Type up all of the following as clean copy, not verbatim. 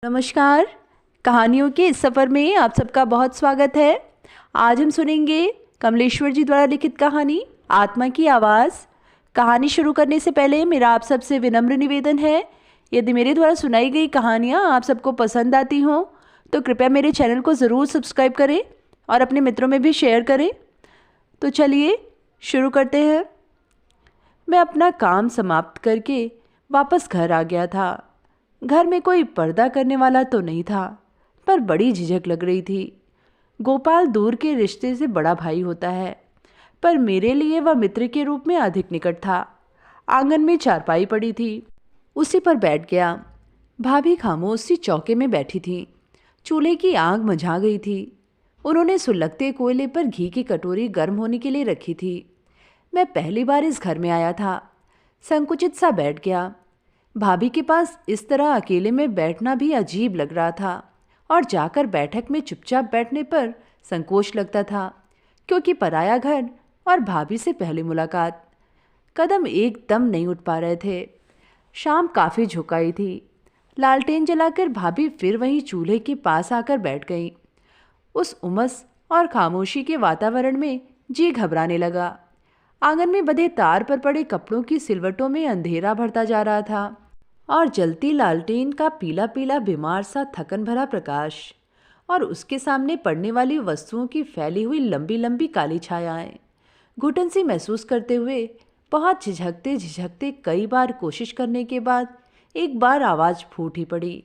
नमस्कार। कहानियों के इस सफ़र में आप सबका बहुत स्वागत है। आज हम सुनेंगे कमलेश्वर जी द्वारा लिखित कहानी आत्मा की आवाज़। कहानी शुरू करने से पहले मेरा आप सबसे विनम्र निवेदन है, यदि मेरे द्वारा सुनाई गई कहानियाँ आप सबको पसंद आती हों तो कृपया मेरे चैनल को ज़रूर सब्सक्राइब करें और अपने मित्रों में भी शेयर करें। तो चलिए शुरू करते हैं। मैं अपना काम समाप्त करके वापस घर आ गया था। घर में कोई पर्दा करने वाला तो नहीं था, पर बड़ी झिझक लग रही थी। गोपाल दूर के रिश्ते से बड़ा भाई होता है, पर मेरे लिए वह मित्र के रूप में अधिक निकट था। आंगन में चारपाई पड़ी थी, उसी पर बैठ गया। भाभी खामोश सी चौके में बैठी थी। चूल्हे की आग मंझा गई थी। उन्होंने सुलगते कोयले पर घी की कटोरी गर्म होने के लिए रखी थी। मैं पहली बार इस घर में आया था। संकुचित सा बैठ गया। भाभी के पास इस तरह अकेले में बैठना भी अजीब लग रहा था, और जाकर बैठक में चुपचाप बैठने पर संकोच लगता था, क्योंकि पराया घर और भाभी से पहली मुलाकात। कदम एकदम नहीं उठ पा रहे थे। शाम काफ़ी झुकाई थी। लालटेन जलाकर भाभी फिर वहीं चूल्हे के पास आकर बैठ गई। उस उमस और खामोशी के वातावरण में जी घबराने लगा। आंगन में बंधे तार पर पड़े कपड़ों की सिलवटों में अंधेरा भरता जा रहा था, और जलती लालटेन का पीला पीला बीमार सा थकन भरा प्रकाश, और उसके सामने पड़ने वाली वस्तुओं की फैली हुई लंबी लंबी काली छायाएं। घुटन सी महसूस करते हुए, बहुत झिझकते झिझकते कई बार कोशिश करने के बाद एक बार आवाज़ फूट ही पड़ी।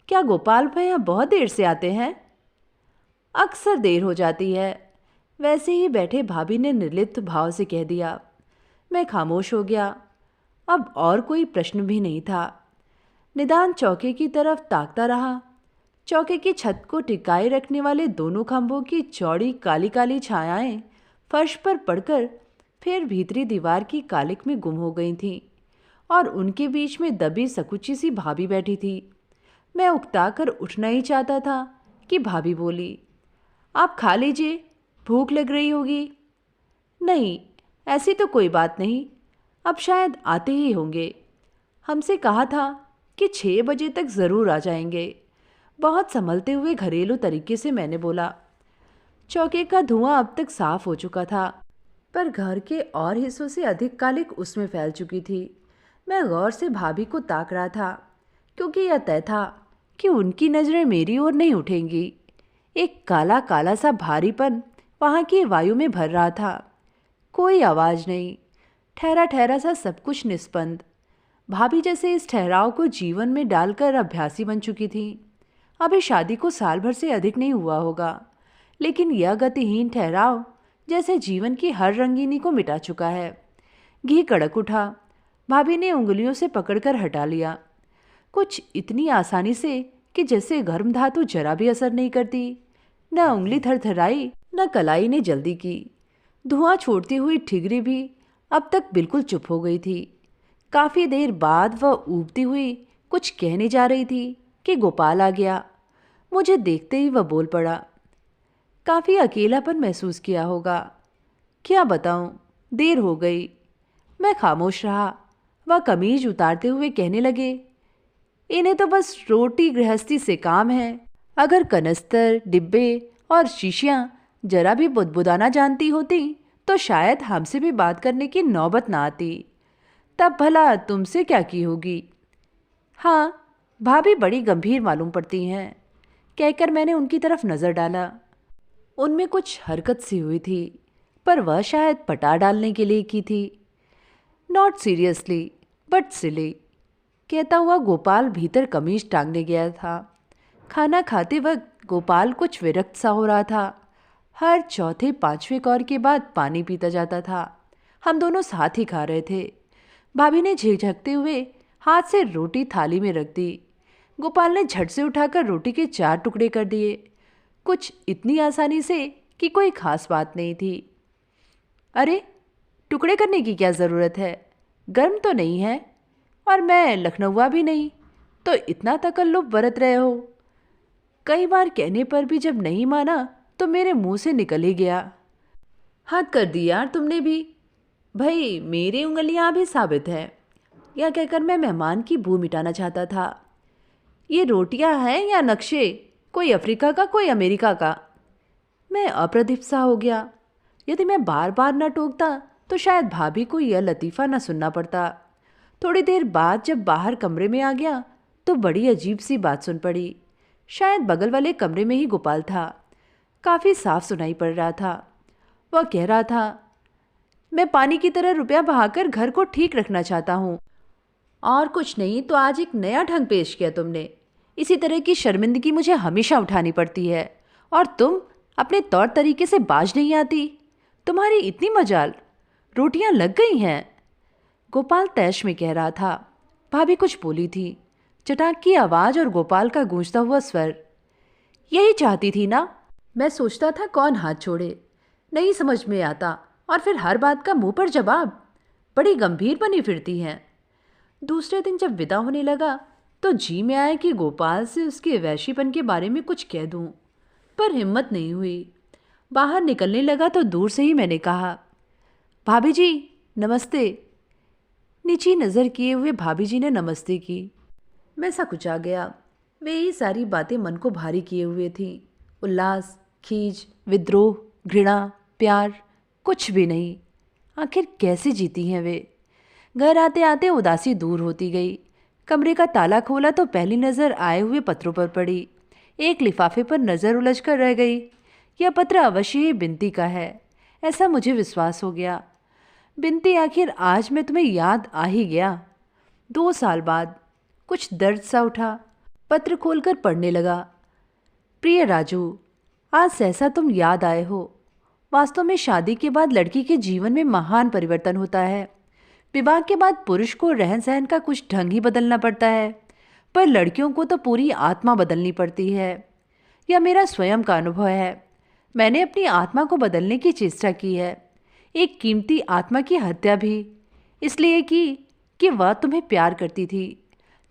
क्या गोपाल भैया बहुत देर से आते हैं? अक्सर देर हो जाती है, वैसे ही बैठे भाभी ने निर्लिप्त भाव से कह दिया। मैं खामोश हो गया। अब और कोई प्रश्न भी नहीं था। निदान चौके की तरफ ताकता रहा। चौके की छत को टिकाए रखने वाले दोनों खंभों की चौड़ी काली काली छायाएं फर्श पर पड़कर फिर भीतरी दीवार की कालिक में गुम हो गई थीं, और उनके बीच में दबी सकुची सी भाभी बैठी थी। मैं उकताकर उठना ही चाहता था कि भाभी बोली, आप खा लीजिए, भूख लग रही होगी। नहीं, ऐसी तो कोई बात नहीं, अब शायद आते ही होंगे। हमसे कहा था कि 6 बजे तक ज़रूर आ जाएंगे। बहुत संभलते हुए घरेलू तरीके से मैंने बोला। चौके का धुआं अब तक साफ हो चुका था, पर घर के और हिस्सों से अधिक कालिक उसमें फैल चुकी थी। मैं गौर से भाभी को ताक रहा था, क्योंकि यह तय था कि उनकी नज़रें मेरी ओर नहीं उठेंगी। एक काला काला सा भारीपन वहाँ की वायु में भर रहा था। कोई आवाज़ नहीं, ठहरा ठहरा सा सब कुछ निस्पंद। भाभी जैसे इस ठहराव को जीवन में डालकर अभ्यासी बन चुकी थी। अभी शादी को साल भर से अधिक नहीं हुआ होगा, लेकिन यह गतिहीन ठहराव जैसे जीवन की हर रंगीनी को मिटा चुका है। घी कड़क उठा। भाभी ने उंगलियों से पकड़कर हटा लिया, कुछ इतनी आसानी से कि जैसे गर्म धातु जरा भी असर नहीं करती। न उंगली थरथराई, न कलाई ने जल्दी की। धुआं छोड़ती हुई ठिगरी भी अब तक बिल्कुल चुप हो गई थी। काफ़ी देर बाद वह ऊबती हुई कुछ कहने जा रही थी कि गोपाल आ गया। मुझे देखते ही वह बोल पड़ा। काफ़ी अकेलापन महसूस किया होगा। क्या बताऊं, देर हो गई। मैं खामोश रहा। वह कमीज उतारते हुए कहने लगे, इन्हें तो बस रोटी गृहस्थी से काम है। अगर कनस्तर, डिब्बे और शीशियां जरा भी बुदबुदाना जानती होती तो शायद हमसे भी बात करने की नौबत ना आती। तब भला तुमसे क्या की होगी? हाँ, भाभी बड़ी गंभीर मालूम पड़ती हैं, कहकर मैंने उनकी तरफ नज़र डाला। उनमें कुछ हरकत सी हुई थी, पर वह शायद पटा डालने के लिए की थी। नॉट सीरियसली बट सिली, कहता हुआ गोपाल भीतर कमीज टांगने गया था। खाना खाते वक्त गोपाल कुछ विरक्त सा हो रहा था। हर चौथे पांचवें कौर के बाद पानी पीता जाता था। हम दोनों साथ ही खा रहे थे। भाभी ने झिझकते हुए हाथ से रोटी थाली में रख दी। गोपाल ने झट से उठाकर रोटी के 4 टुकड़े कर दिए, कुछ इतनी आसानी से कि कोई खास बात नहीं थी। अरे, टुकड़े करने की क्या ज़रूरत है? गर्म तो नहीं है, और मैं लखनऊआ भी नहीं, तो इतना तकल्लुफ़ बरत रहे हो। कई बार कहने पर भी जब नहीं माना तो मेरे मुंह से निकल ही गया। हद कर दी यार तुमने भी। भाई, मेरी उंगलियां भी साबित है। यह कहकर मैं मेहमान की बू मिटाना चाहता था। ये रोटियां हैं या नक्शे, कोई अफ्रीका का कोई अमेरिका का। मैं अप्रदीप सा हो गया। यदि मैं बार बार न टोकता तो शायद भाभी को यह लतीफ़ा न सुनना पड़ता। थोड़ी देर बाद जब बाहर कमरे में आ गया तो बड़ी अजीब सी बात सुन पड़ी। शायद बगल वाले कमरे में ही गोपाल था। काफ़ी साफ सुनाई पड़ रहा था। वह कह रहा था, मैं पानी की तरह रुपया बहाकर घर को ठीक रखना चाहता हूँ। और कुछ नहीं तो आज एक नया ढंग पेश किया तुमने। इसी तरह की शर्मिंदगी मुझे हमेशा उठानी पड़ती है और तुम अपने तौर तरीके से बाज नहीं आती। तुम्हारी इतनी मजाल, रोटियां लग गई हैं। गोपाल तैश में कह रहा था। भाभी कुछ बोली थी। चटाक की आवाज़ और गोपाल का गूंजता हुआ स्वर। यही चाहती थी ना। मैं सोचता था कौन हाथ छोड़े, नहीं समझ में आता, और फिर हर बात का मुंह पर जवाब। बड़ी गंभीर बनी फिरती हैं। दूसरे दिन जब विदा होने लगा तो जी में आया कि गोपाल से उसके वैशीपन के बारे में कुछ कह दूं, पर हिम्मत नहीं हुई। बाहर निकलने लगा तो दूर से ही मैंने कहा, भाभी जी नमस्ते। नीची नज़र किए हुए भाभी जी ने नमस्ते की। मैं सकुचा गया। वे ही सारी बातें मन को भारी किए हुए थीं। उल्लास, खींच, विद्रोह, घृणा, प्यार, कुछ भी नहीं। आखिर कैसे जीती हैं वे। घर आते आते उदासी दूर होती गई। कमरे का ताला खोला तो पहली नज़र आए हुए पत्रों पर पड़ी। एक लिफाफे पर नज़र उलझ कर रह गई। यह पत्र अवश्य ही बिनती का है, ऐसा मुझे विश्वास हो गया। बिनती, आखिर आज मैं तुम्हें याद आ ही गया। 2 साल बाद कुछ दर्द सा उठा। पत्र खोलकर पढ़ने लगा। प्रिय राजू, आज सहसा तुम याद आए हो। वास्तव में शादी के बाद लड़की के जीवन में महान परिवर्तन होता है। विवाह के बाद पुरुष को रहन सहन का कुछ ढंग ही बदलना पड़ता है, पर लड़कियों को तो पूरी आत्मा बदलनी पड़ती है। यह मेरा स्वयं का अनुभव है। मैंने अपनी आत्मा को बदलने की चेष्टा की है, एक कीमती आत्मा की हत्या भी, इसलिए कि वह तुम्हें प्यार करती थी।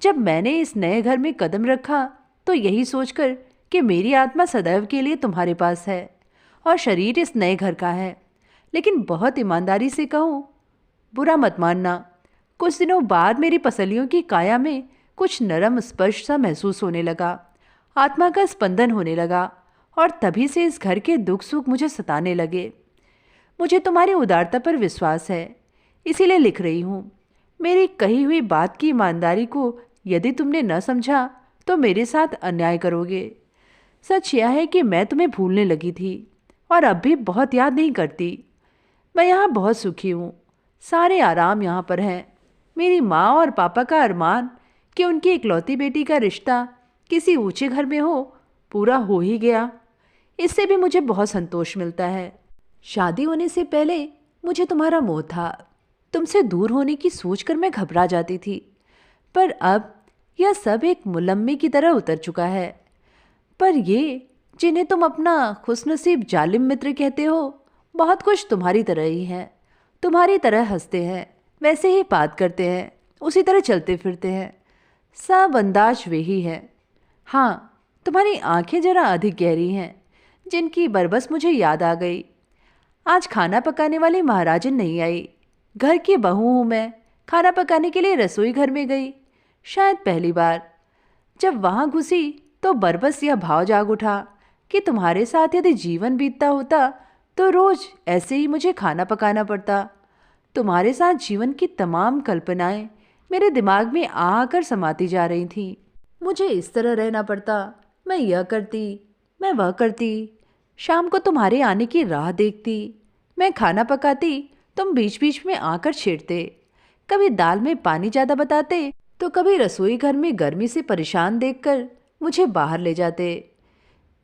जब मैंने इस नए घर में कदम रखा तो यही सोचकर कि मेरी आत्मा सदैव के लिए तुम्हारे पास है और शरीर इस नए घर का है। लेकिन बहुत ईमानदारी से कहूँ, बुरा मत मानना, कुछ दिनों बाद मेरी पसलियों की काया में कुछ नरम स्पर्श सा महसूस होने लगा। आत्मा का स्पंदन होने लगा और तभी से इस घर के दुख सुख मुझे सताने लगे। मुझे तुम्हारी उदारता पर विश्वास है, इसीलिए लिख रही हूँ। मेरी कही हुई बात की ईमानदारी को यदि तुमने न समझा तो मेरे साथ अन्याय करोगे। सच यह है कि मैं तुम्हें भूलने लगी थी और अब भी बहुत याद नहीं करती। मैं यहाँ बहुत सुखी हूँ, सारे आराम यहाँ पर हैं। मेरी माँ और पापा का अरमान कि उनकी इकलौती बेटी का रिश्ता किसी ऊंचे घर में हो, पूरा हो ही गया। इससे भी मुझे बहुत संतोष मिलता है। शादी होने से पहले मुझे तुम्हारा मोह था। तुमसे दूर होने की सोचकर मैं घबरा जाती थी, पर अब यह सब एक मुलम्मे की तरह उतर चुका है। पर ये जिन्हें तुम अपना खुशनसीब जालिम मित्र कहते हो, बहुत कुछ तुम्हारी तरह ही हैं। तुम्हारी तरह हंसते हैं, वैसे ही बात करते हैं, उसी तरह चलते फिरते हैं। सब अंदाज वे ही है। हाँ, तुम्हारी आंखें जरा अधिक गहरी हैं, जिनकी बरबस मुझे याद आ गई। आज खाना पकाने वाली महाराजन नहीं आई। घर की बहू हूँ मैं। खाना पकाने के लिए रसोई घर में गई, शायद पहली बार। जब वहाँ घुसी तो बरबस यह भाव जाग उठा कि तुम्हारे साथ यदि जीवन बीतता होता तो रोज ऐसे ही मुझे खाना पकाना पड़ता। तुम्हारे साथ जीवन की तमाम कल्पनाएं मेरे दिमाग में आकर समाती जा रही थीं। मुझे इस तरह रहना पड़ता, मैं यह करती, मैं वह करती, शाम को तुम्हारे आने की राह देखती, मैं खाना पकाती, तुम बीच बीच में आकर छेड़ते, कभी दाल में पानी ज़्यादा बताते तो कभी रसोई घर में गर्मी से परेशान देखकर मुझे बाहर ले जाते।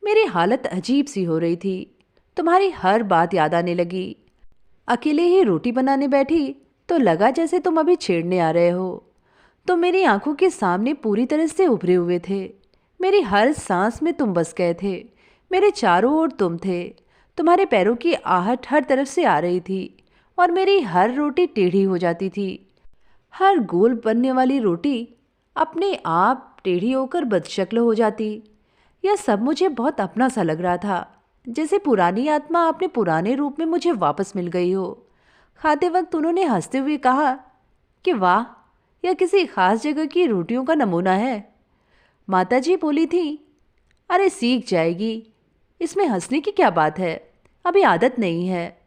मेरी हालत अजीब सी हो रही थी। तुम्हारी हर बात याद आने लगी। अकेले ही रोटी बनाने बैठी तो लगा जैसे तुम अभी छेड़ने आ रहे हो। तुम मेरी आंखों के सामने पूरी तरह से उभरे हुए थे। मेरी हर सांस में तुम बस गए थे। मेरे चारों ओर तुम थे। तुम्हारे पैरों की आहट हर तरफ से आ रही थी और मेरी हर रोटी टेढ़ी हो जाती थी। हर गोल बनने वाली रोटी अपने आप टेढ़ी होकर बदशक्ल हो जाती। यह सब मुझे बहुत अपना सा लग रहा था, जैसे पुरानी आत्मा अपने पुराने रूप में मुझे वापस मिल गई हो। खाते वक्त उन्होंने हंसते हुए कहा कि वाह, यह किसी खास जगह की रोटियों का नमूना है। माताजी बोली थी, अरे सीख जाएगी, इसमें हंसने की क्या बात है, अभी आदत नहीं है।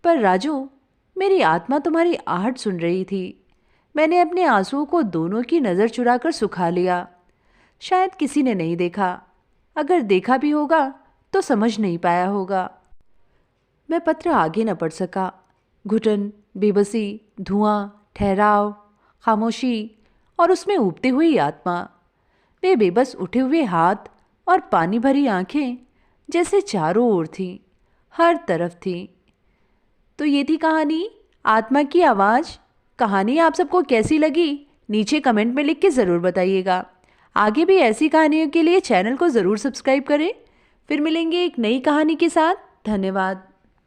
पर राजू, मेरी आत्मा तुम्हारी आहट सुन रही थी। मैंने अपने आंसुओं को दोनों की नज़र चुराकर सुखा लिया। शायद किसी ने नहीं देखा, अगर देखा भी होगा तो समझ नहीं पाया होगा। मैं पत्र आगे न पढ़ सका। घुटन, बेबसी, धुआं, ठहराव, खामोशी और उसमें उबती हुई आत्मा। वे बेबस उठे हुए हाथ और पानी भरी आंखें जैसे चारों ओर थीं, हर तरफ थीं। तो ये थी कहानी आत्मा की आवाज़। कहानी आप सबको कैसी लगी नीचे कमेंट में लिख के ज़रूर बताइएगा। आगे भी ऐसी कहानियों के लिए चैनल को ज़रूर सब्सक्राइब करें। फिर मिलेंगे एक नई कहानी के साथ। धन्यवाद।